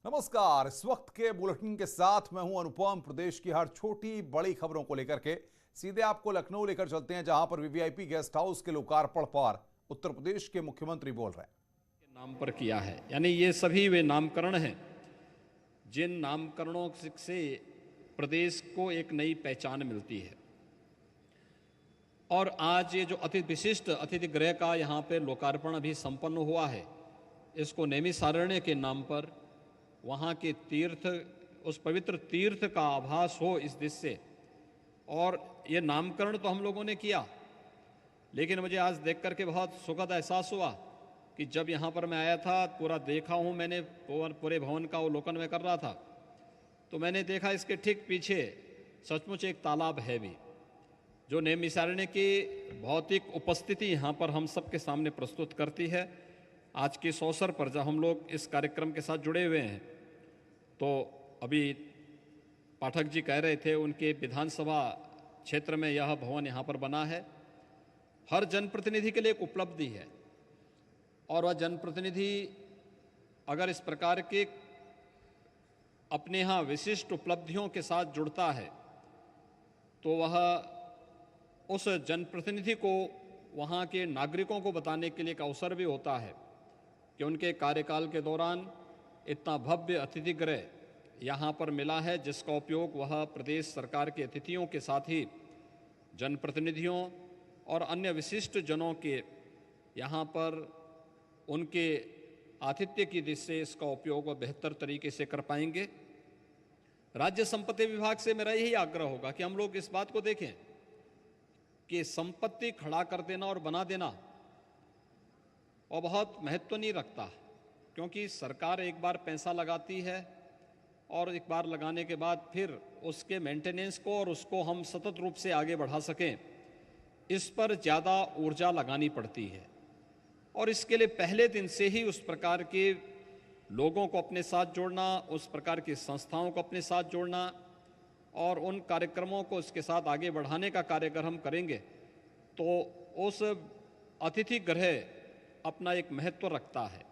नमस्कार। इस वक्त के बुलेटिन के साथ मैं हूं अनुपम। प्रदेश की हर छोटी बड़ी खबरों को लेकर के सीधे आपको लखनऊ लेकर चलते हैं, जहां पर वीवीआईपी गेस्ट हाउस के लोकार्पण पर उत्तर प्रदेश के मुख्यमंत्री बोल रहे हैं। नाम पर किया है, यानी ये सभी वे नामकरण हैं जिन नामकरणों से प्रदेश को एक नई पहचान मिलती है। और आज ये जो अति विशिष्ट अतिथि गृह का यहाँ पे लोकार्पण अभी संपन्न हुआ है, इसको नैमिषारण्य के नाम पर वहाँ के तीर्थ, उस पवित्र तीर्थ का आभास हो इस दिश से। और ये नामकरण तो हम लोगों ने किया, लेकिन मुझे आज देख करके बहुत सुखद एहसास हुआ कि जब यहाँ पर मैं आया था, पूरा देखा हूँ मैंने, पूरे भवन का अवलोकन में कर रहा था, तो मैंने देखा इसके ठीक पीछे सचमुच एक तालाब है भी, जो नैमिषारण्य की भौतिक उपस्थिति यहाँ पर हम सब के सामने प्रस्तुत करती है। आज के इस अवसर पर जब हम लोग इस कार्यक्रम के साथ जुड़े हुए हैं, तो अभी पाठक जी कह रहे थे उनके विधानसभा क्षेत्र में यह भवन यहाँ पर बना है। हर जनप्रतिनिधि के लिए एक उपलब्धि है, और वह जनप्रतिनिधि अगर इस प्रकार के अपने यहाँ विशिष्ट उपलब्धियों के साथ जुड़ता है, तो वह उस जनप्रतिनिधि को वहाँ के नागरिकों को बताने के लिए एक अवसर भी होता है कि उनके कार्यकाल के दौरान इतना भव्य अतिथि गृह यहाँ पर मिला है, जिसका उपयोग वह प्रदेश सरकार के अतिथियों के साथ ही जनप्रतिनिधियों और अन्य विशिष्ट जनों के यहाँ पर उनके आतिथ्य की दृष्टि से इसका उपयोग वह बेहतर तरीके से कर पाएंगे। राज्य संपत्ति विभाग से मेरा यही आग्रह होगा कि हम लोग इस बात को देखें कि संपत्ति खड़ा कर देना और बना देना और बहुत महत्व नहीं रखता, क्योंकि सरकार एक बार पैसा लगाती है और एक बार लगाने के बाद फिर उसके मेंटेनेंस को और उसको हम सतत रूप से आगे बढ़ा सकें, इस पर ज़्यादा ऊर्जा लगानी पड़ती है। और इसके लिए पहले दिन से ही उस प्रकार के लोगों को अपने साथ जोड़ना, उस प्रकार की संस्थाओं को अपने साथ जोड़ना और उन कार्यक्रमों को इसके साथ आगे बढ़ाने का कार्य अगर हम करेंगे, तो उस अतिथि गृह अपना एक महत्व रखता है।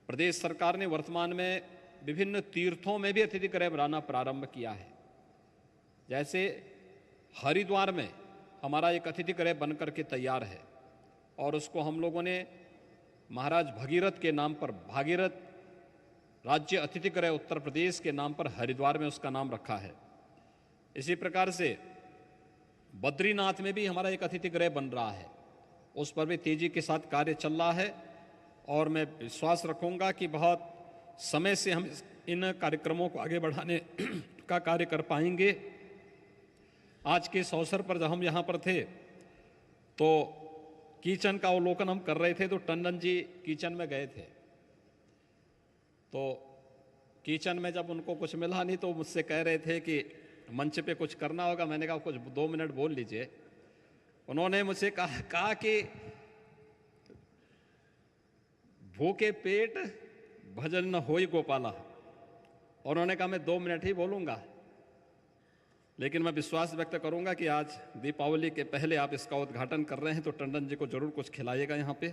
प्रदेश सरकार ने वर्तमान में विभिन्न तीर्थों में भी अतिथि गृह बनाना प्रारंभ किया है। जैसे हरिद्वार में हमारा एक अतिथि गृह बनकर के तैयार है, और उसको हम लोगों ने महाराज भगीरथ के नाम पर, भागीरथ राज्य अतिथि गृह उत्तर प्रदेश के नाम पर हरिद्वार में उसका नाम रखा है। इसी प्रकार से बद्रीनाथ में भी हमारा एक अतिथि गृह बन रहा है, उस पर भी तेजी के साथ कार्य चल रहा है, और मैं विश्वास रखूंगा कि बहुत समय से हम इन कार्यक्रमों को आगे बढ़ाने का कार्य कर पाएंगे। आज के इस अवसर पर जब हम यहाँ पर थे, तो किचन का अवलोकन हम कर रहे थे, तो टंडन जी किचन में गए थे। तो किचन में जब उनको कुछ मिला नहीं, तो मुझसे कह रहे थे कि मंच पे कुछ करना होगा। मैंने कहा कुछ 2 मिनट बोल लीजिए। उन्होंने मुझसे कहा कि भूखे पेट भजन न होई गोपाला, और उन्होंने कहा मैं 2 मिनट ही बोलूंगा, लेकिन मैं विश्वास व्यक्त करूंगा कि आज दीपावली के पहले आप इसका उद्घाटन कर रहे हैं, तो टंडन जी को जरूर कुछ खिलाइएगा यहाँ पे।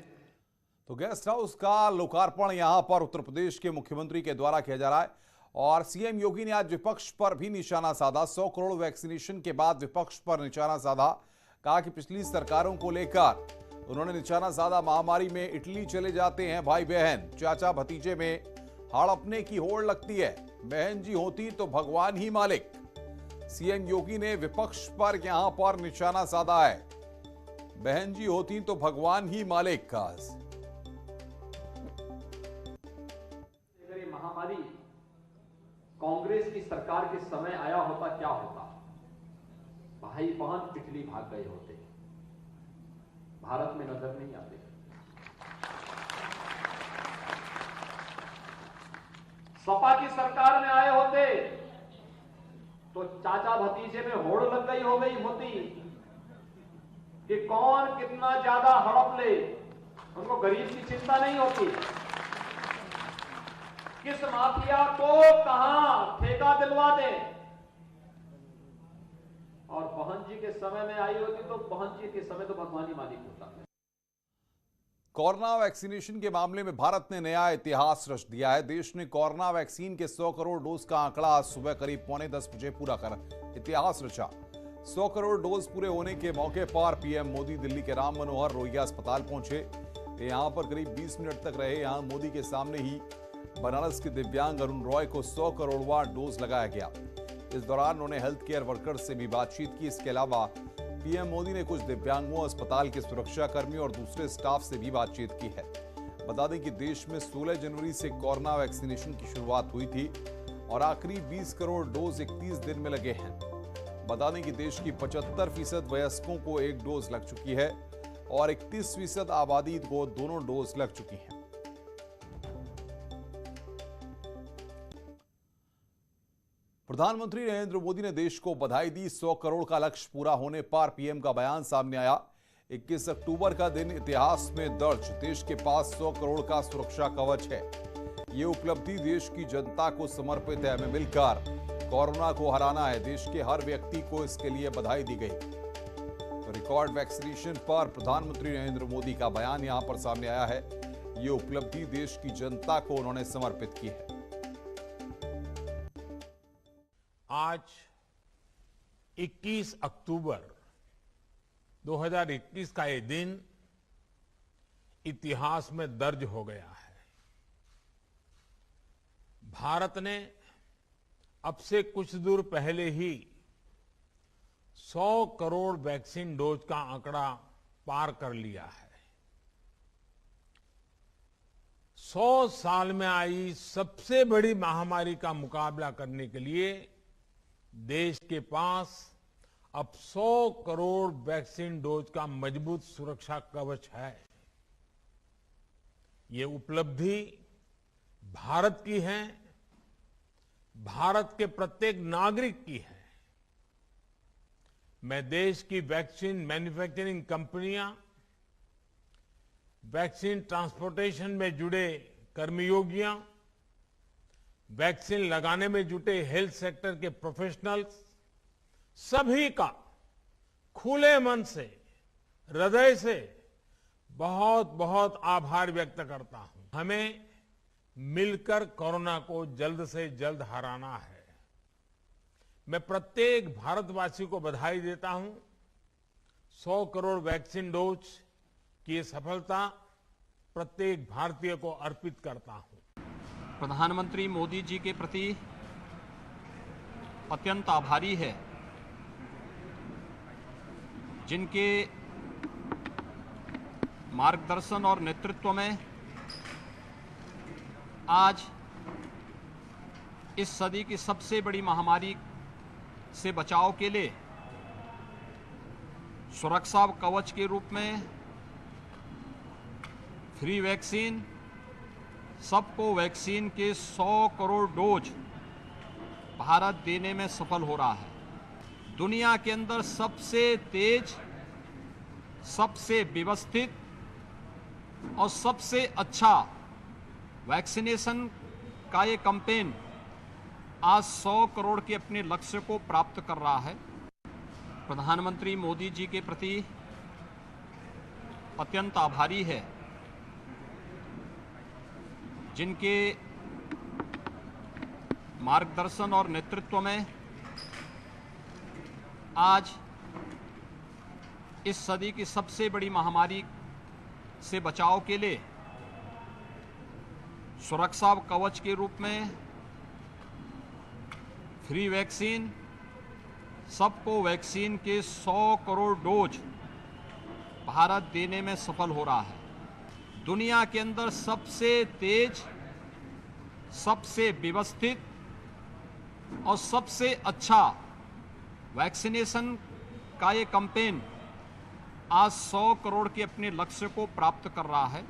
तो गेस्ट हाउस का लोकार्पण यहां पर उत्तर प्रदेश के मुख्यमंत्री के द्वारा किया जा रहा है, और सीएम योगी ने आज विपक्ष पर भी निशाना साधा। 100 करोड़ वैक्सीनेशन के बाद विपक्ष पर निशाना साधा। कहा कि पिछली सरकारों को लेकर उन्होंने निशाना साधा। महामारी में इटली चले जाते हैं भाई बहन, चाचा भतीजे में हड़पने की होड़ लगती है, बहन जी होती तो भगवान ही मालिक। सीएम योगी ने विपक्ष पर यहां पर निशाना साधा है। बहन जी होती तो भगवान ही मालिक। का अगर ये महामारी कांग्रेस की सरकार के समय आया होता, क्या होता? भाई बहन इटली भाग गए होते, भारत में नजर नहीं आते। सपा की सरकार में आए होते तो चाचा भतीजे में होड़ लग गई हो गई होती कि कौन कितना ज्यादा हड़प ले। उनको गरीब की चिंता नहीं होती, किस माफिया को कहां ठेका दिलवा दें। और बहन जी के समय में आई होती तो बहन जी के समय तो भगवान ही मालिक होता है। कोरोना वैक्सीनेशन के मामले में भारत ने नया इतिहास रच दिया है। देश ने कोरोना वैक्सीन के 100 करोड़ डोज का आंकड़ा आज सुबह करीब 9:45 बजे पूरा कर इतिहास रचा। 100 करोड़ डोज पूरे होने के मौके पर पीएम मोदी दिल्ली के राम मनोहर लोहिया अस्पताल पहुंचे। यहां पर करीब 20 मिनट तक रहे। यहां मोदी के सामने ही बनारस के दिव्यांग अरुण रॉय को 100 करोड़वां डोज लगाया गया। इस दौरान उन्होंने हेल्थ केयर वर्कर्स से भी बातचीत की। इसके अलावा पीएम मोदी ने कुछ दिव्यांगों, अस्पताल के सुरक्षा कर्मियों और दूसरे स्टाफ से भी बातचीत की है। बता दें कि देश में 16 जनवरी से कोरोना वैक्सीनेशन की शुरुआत हुई थी और आखिरी 20 करोड़ डोज 31 दिन में लगे हैं। बता दें कि देश की 75% वयस्कों को एक डोज लग चुकी है और 31% आबादी को दोनों डोज लग चुकी हैं। प्रधानमंत्री नरेंद्र मोदी ने देश को बधाई दी। 100 करोड़ का लक्ष्य पूरा होने पर पीएम का बयान सामने आया। 21 अक्टूबर का दिन इतिहास में दर्ज। देश के पास 100 करोड़ का सुरक्षा कवच है। ये उपलब्धि देश की जनता को समर्पित है। हमें मिलकर कोरोना को हराना है। देश के हर व्यक्ति को इसके लिए बधाई दी गई। तो रिकॉर्ड वैक्सीनेशन पर प्रधानमंत्री नरेंद्र मोदी का बयान यहां पर सामने आया है। ये उपलब्धि देश की जनता को उन्होंने समर्पित की है। आज 21 अक्टूबर 2021 का ये दिन इतिहास में दर्ज हो गया है। भारत ने अब से कुछ दूर पहले ही 100 करोड़ वैक्सीन डोज का आंकड़ा पार कर लिया है। 100 साल में आई सबसे बड़ी महामारी का मुकाबला करने के लिए देश के पास अब 100 करोड़ वैक्सीन डोज का मजबूत सुरक्षा कवच है। ये उपलब्धि भारत की है, भारत के प्रत्येक नागरिक की है। मैं देश की वैक्सीन मैन्युफैक्चरिंग कंपनियां, वैक्सीन ट्रांसपोर्टेशन में जुड़े कर्मयोगियां, वैक्सीन लगाने में जुटे हेल्थ सेक्टर के प्रोफेशनल्स, सभी का खुले मन से, हृदय से बहुत बहुत आभार व्यक्त करता हूं। हमें मिलकर कोरोना को जल्द से जल्द हराना है। मैं प्रत्येक भारतवासी को बधाई देता हूं। 100 करोड़ वैक्सीन डोज की ये सफलता प्रत्येक भारतीय को अर्पित करता हूं। प्रधानमंत्री मोदी जी के प्रति अत्यंत आभारी है, जिनके मार्गदर्शन और नेतृत्व में आज इस सदी की सबसे बड़ी महामारी से बचाव के लिए सुरक्षा कवच के रूप में फ्री वैक्सीन, सबको वैक्सीन के 100 करोड़ डोज भारत देने में सफल हो रहा है। दुनिया के अंदर सबसे तेज, सबसे व्यवस्थित और सबसे अच्छा वैक्सीनेशन का ये कैंपेन आज 100 करोड़ के अपने लक्ष्य को प्राप्त कर रहा है। प्रधानमंत्री मोदी जी के प्रति अत्यंत आभारी है, जिनके मार्गदर्शन और नेतृत्व में आज इस सदी की सबसे बड़ी महामारी से बचाव के लिए सुरक्षा कवच के रूप में फ्री वैक्सीन, सबको वैक्सीन के 100 करोड़ डोज भारत देने में सफल हो रहा है। दुनिया के अंदर सबसे तेज, सबसे व्यवस्थित और सबसे अच्छा वैक्सीनेशन का ये कैंपेन आज 100 करोड़ के अपने लक्ष्य को प्राप्त कर रहा है।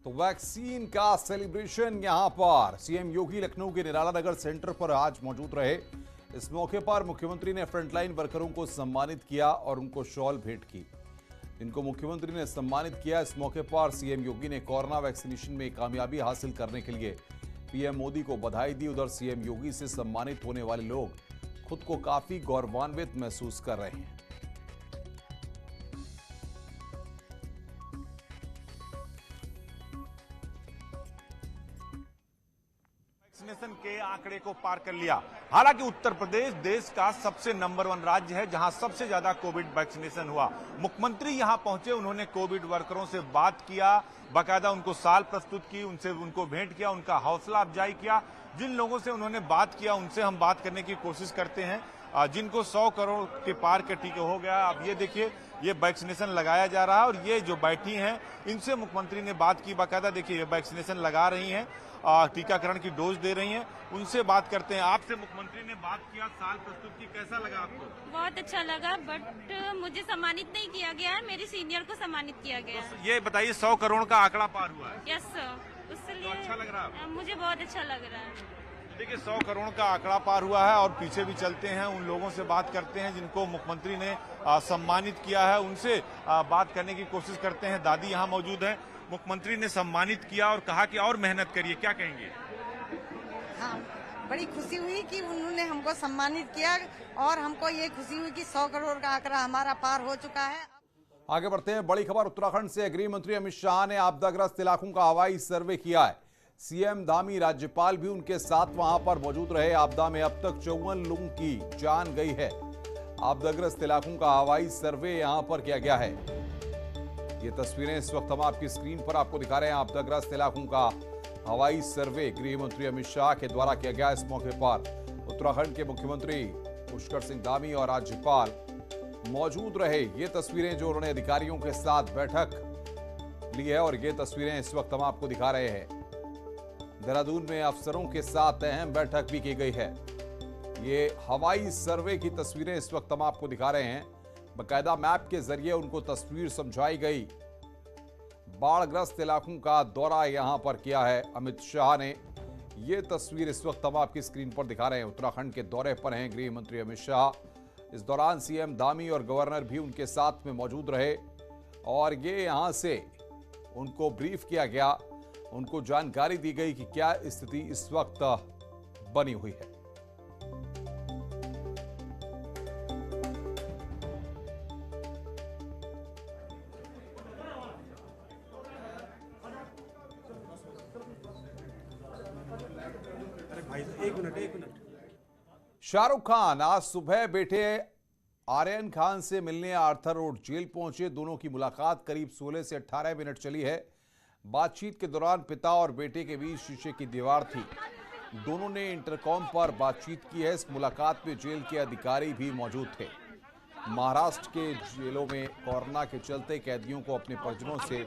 तो वैक्सीन का सेलिब्रेशन यहां पर सीएम योगी लखनऊ के निराला नगर सेंटर पर आज मौजूद रहे। इस मौके पर मुख्यमंत्री ने फ्रंटलाइन वर्करों को सम्मानित किया और उनको शॉल भेंट की। इनको मुख्यमंत्री ने सम्मानित किया। इस मौके पर सीएम योगी ने कोरोना वैक्सीनेशन में कामयाबी हासिल करने के लिए पीएम मोदी को बधाई दी। उधर सीएम योगी से सम्मानित होने वाले लोग खुद को काफी गौरवान्वित महसूस कर रहे हैं। वैक्सीनेशन के आंकड़े को पार कर लिया। हालांकि उत्तर प्रदेश देश का सबसे नंबर 1 राज्य है जहां सबसे ज्यादा कोविड वैक्सीनेशन हुआ। मुख्यमंत्री यहां पहुंचे, उन्होंने कोविड वर्करों से बात किया, बाकायदा उनको साल प्रस्तुत की, उनको भेंट किया, उनका हौसला अफजाई किया। जिन लोगों से उन्होंने बात किया उनसे हम बात करने की कोशिश करते हैं, जिनको 100 करोड़ के पार के टीके हो गया। अब ये देखिए, ये वैक्सीनेशन लगाया जा रहा है और ये जो बैठी हैं इनसे मुख्यमंत्री ने बात की। बाकायदा देखिए, ये वैक्सीनेशन लगा रही हैं, टीकाकरण की डोज दे रही हैं। उनसे बात करते हैं। आपसे मुख्यमंत्री ने बात किया, साल प्रस्तुत की, कैसा लगा आपको? बहुत अच्छा लगा, बट मुझे सम्मानित नहीं किया गया है, मेरी सीनियर को सम्मानित किया गया है। ये बताइए, 100 करोड़ का आंकड़ा पार हुआ है? यस सर, उससे तो अच्छा लग रहा है? मुझे बहुत अच्छा लग रहा है। देखिए, 100 करोड़ का आंकड़ा पार हुआ है और पीछे भी चलते हैं, उन लोगों से बात करते हैं जिनको मुख्यमंत्री ने सम्मानित किया है। उनसे बात करने की कोशिश करते हैं। दादी यहाँ मौजूद है। मुख्यमंत्री ने सम्मानित किया और कहा कि और मेहनत करिए, क्या कहेंगे? हाँ, बड़ी खुशी हुई कि उन्होंने हमको सम्मानित किया और हमको ये खुशी हुई कि 100 करोड़ का आंकड़ा हमारा पार हो चुका है। आगे बढ़ते हैं। बड़ी खबर उत्तराखंड से। गृह मंत्री अमित शाह ने आपदाग्रस्त इलाकों का हवाई सर्वे किया है। सीएम धामी, राज्यपाल भी उनके साथ वहां पर मौजूद रहे। आपदा में अब तक 54 लोगों की जान गई है। आपदाग्रस्त इलाकों का हवाई सर्वे यहां पर किया गया है। ये तस्वीरें इस वक्त हम आपकी स्क्रीन पर आपको दिखा रहे हैं। आपदाग्रस्त इलाकों का हवाई सर्वे गृह मंत्री अमित शाह के द्वारा किया गया। इस मौके पर उत्तराखंड के मुख्यमंत्री पुष्कर सिंह धामी और राज्यपाल मौजूद रहे। ये तस्वीरें जो उन्होंने अधिकारियों के साथ बैठक ली है और ये तस्वीरें इस वक्त हम आपको दिखा रहे हैं। देहरादून में अफसरों के साथ अहम बैठक भी की गई है। ये हवाई सर्वे की तस्वीरें इस वक्त हम आपको दिखा रहे हैं। बकायदा मैप के जरिए उनको तस्वीर समझाई गई। बाढ़ग्रस्त इलाकों का दौरा यहां पर किया है अमित शाह ने। ये तस्वीर इस वक्त हम आपकी स्क्रीन पर दिखा रहे हैं। उत्तराखंड के दौरे पर हैं गृह मंत्री अमित शाह। इस दौरान सीएम धामी और गवर्नर भी उनके साथ में मौजूद रहे और ये यहां से उनको ब्रीफ किया गया, उनको जानकारी दी गई कि क्या स्थिति इस वक्त बनी हुई है। एक मिनट। शाहरुख खान आज सुबह बेटे आर्यन खान से मिलने आर्थर रोड जेल पहुंचे। दोनों की मुलाकात करीब 16 से 18 मिनट चली है। बातचीत के दौरान पिता और बेटे के बीच शीशे की दीवार थी। दोनों ने इंटरकॉम पर बातचीत की है। इस मुलाकात में जेल के अधिकारी भी मौजूद थे। महाराष्ट्र के जेलों में कोरोना के चलते कैदियों को अपने परिजनों से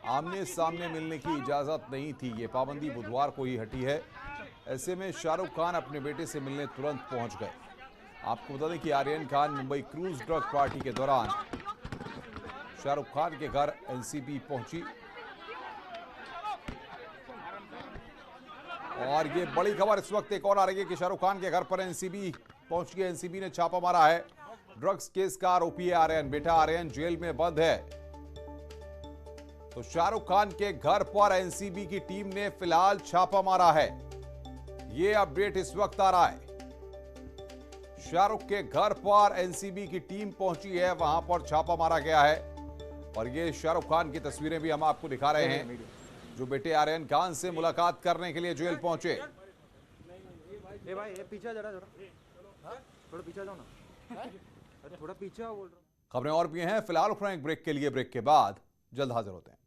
आमने सामने मिलने की इजाजत नहीं थी। ये पाबंदी बुधवार को ही हटी है। ऐसे में शाहरुख खान अपने बेटे से मिलने तुरंत पहुंच गए। आपको बता दें कि Aryan Khan Mumbai cruise drug party के दौरान शाहरुख खान के घर एनसीबी पहुंची और ये बड़ी खबर इस वक्त एक और आ रही है कि शाहरुख खान के घर पर एनसीबी पहुंच गई। एनसीबी ने छापा मारा है। ड्रग्स केस का आरोपी है आर्यन। बेटा आर्यन जेल में बंद है। तो शाहरुख खान के घर पर एनसीबी की टीम ने फिलहाल छापा मारा है। ये अपडेट इस वक्त आ रहा है। शाहरुख के घर पर एनसीबी की टीम पहुंची है, वहां पर छापा मारा गया है और ये शाहरुख खान की तस्वीरें भी हम आपको दिखा रहे हैं जो बेटे आर्यन खान से मुलाकात करने के लिए जेल पहुंचे। ए भाई, ये पीछे जरा थोड़ा पीछे जाओ ना। अरे थोड़ा पीछे आओ बोल रहा हूं। खबरें और भी हैं। फिलहाल उठ रहे हैं एक ब्रेक के लिए। ब्रेक के बाद जल्द हाजिर होते हैं।